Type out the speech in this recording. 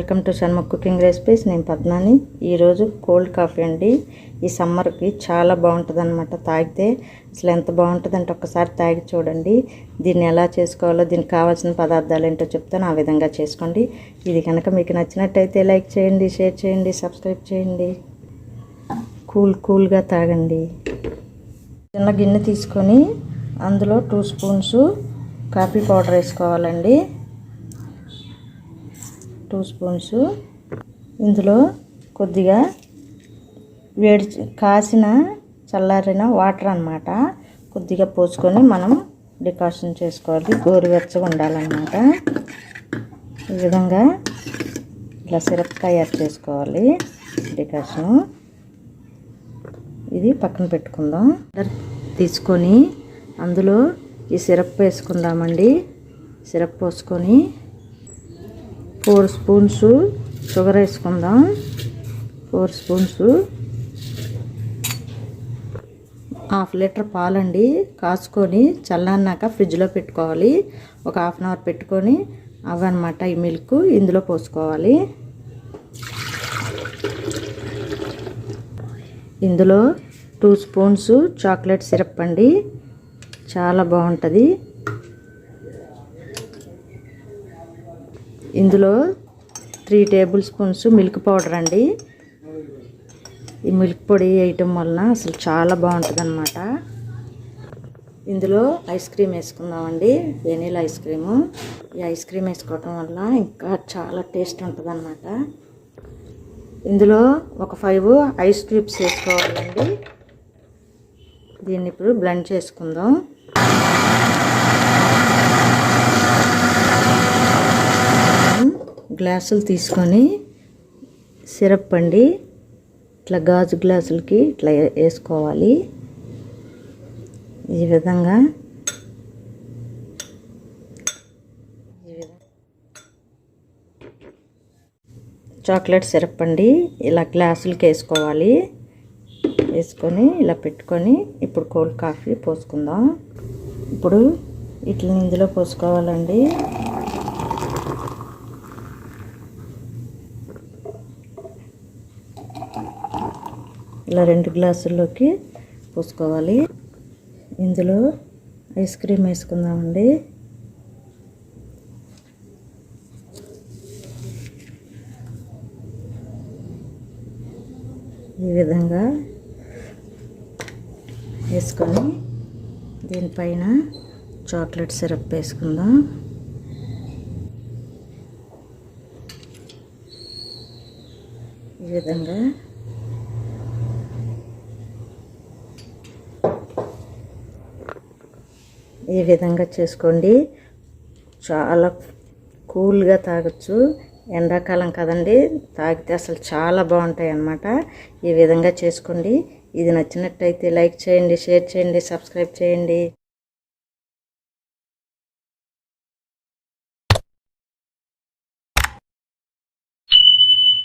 Welcome to Sharma cooking recipes. నేను పద్మాని. ఈరోజు cold coffee అండి. ఈ సమ్మర్కి చాలా బాగుంటుంది అనమాట. తాగితే అసలు ఎంత బాగుంటుందంటే ఒక్కసారి తాగి చూడండి. దీన్ని ఎలా చేసుకోవాలో, దీనికి కావాల్సిన పదార్థాలు ఏంటో చెప్తాను. ఆ విధంగా చేసుకోండి. ఇది కనుక మీకు నచ్చినట్టయితే లైక్ చేయండి, షేర్ చేయండి, సబ్స్క్రైబ్ చేయండి. కూల్గా తాగండి. చిన్న గిన్నె తీసుకొని అందులో 2 స్పూన్స్ కాఫీ పౌడర్ వేసుకోవాలండి. 2 స్పూన్స్. ఇందులో కొద్దిగా కాసిన చల్లారిన వాటర్ అన్నమాట కొద్దిగా పోసుకొని మనం డికాషన్ చేసుకోవాలి. గోరువెచ్చగా ఉండాలన్నమాట. ఈ విధంగా ఇలా సిరప్ తయారు చేసుకోవాలి. డికాషను ఇది పక్కన పెట్టుకుందాం. తీసుకొని అందులో ఈ సిరప్ వేసుకుందామండి. సిరప్ పోసుకొని 4 స్పూన్స్ షుగర్ వేసుకుందాం. 4 స్పూన్స్. 1/2 లీటర్ పాలండి. కాచుకొని చల్లారినాక ఫ్రిడ్జ్లో పెట్టుకోవాలి. ఒక 1/2 అవర్ పెట్టుకొని అవన్నమాట ఈ మిల్క్ ఇందులో పోసుకోవాలి. ఇందులో 2 స్పూన్స్ చాక్లెట్ సిరప్ అండి. చాలా బాగుంటుంది. ఇందులో 3 టేబుల్ స్పూన్స్ మిల్క్ పౌడర్ అండి. ఈ మిల్క్ పొడి వేయటం వలన అసలు చాలా బాగుంటుంది అన్నమాట. ఇందులో ఐస్ క్రీమ్ వేసుకుందామండి. Vanilla ice cream. ఈ ఐస్ క్రీమ్ వేసుకోవటం వల్ల ఇంకా చాలా టేస్ట్ ఉంటుంది అన్నమాట. ఇందులో ఒక 5 ఐస్ క్యూబ్స్ వేసుకోవాలండి. దీన్ని ఇప్పుడు బ్లెండ్ చేసుకుందాం. గ్లాసులు తీసుకొని సిరప్ అండి ఇట్లా గాజు గ్లాసులకి ఇట్లా వేసుకోవాలి. ఈ విధంగా చాక్లెట్ సిరప్ అండి ఇలా గ్లాసులకి వేసుకోవాలి. వేసుకొని ఇలా పెట్టుకొని ఇప్పుడు కోల్డ్ కాఫీ పోసుకుందాం. ఇప్పుడు ఇట్లా ఇందులో పోసుకోవాలండి. ఇలా 2 గ్లాసుల్లోకి పోసుకోవాలి. ఇందులో ఐస్ క్రీమ్ వేసుకుందామండి. ఈ విధంగా వేసుకొని దీనిపైన చాక్లెట్ సిరప్ వేసుకుందాం. ఈ విధంగా చేసుకోండి. చాలా కూల్గా తాగొచ్చు. ఎండాకాలం కదండి, తాగితే అసలు చాలా బాగుంటాయి అన్నమాట. ఈ విధంగా చేసుకోండి. ఇది నచ్చినట్టయితే లైక్ చేయండి, షేర్ చేయండి, సబ్స్క్రైబ్ చేయండి.